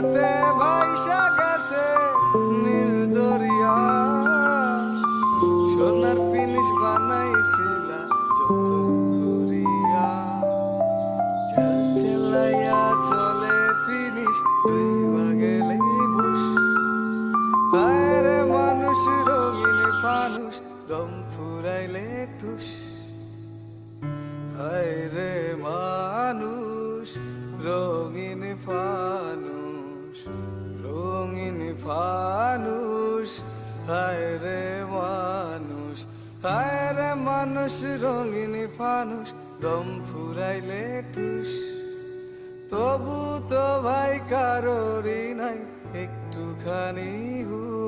রাতে ভাইসা গেছে নীল দরিয়া, সোনার পিনিস বানাইছিলা যতন করিয়া। চাল চেলাইয়া চলে পিনিস ডুইবা গেলে বুস, হায় রে মানুষ রঙিন ফানুষ দম ফুরাইলে ঠুস। হায় রে মানুষ রঙিন ফানুষ, রঙিন ফানুষ। হায় রে মানুষ, হায় রে মানুষ রঙিন ফানুষ দম ফুরাইলে ঠুস। তবু তো ভাই কারোরই নাই একটুখানি হুশ।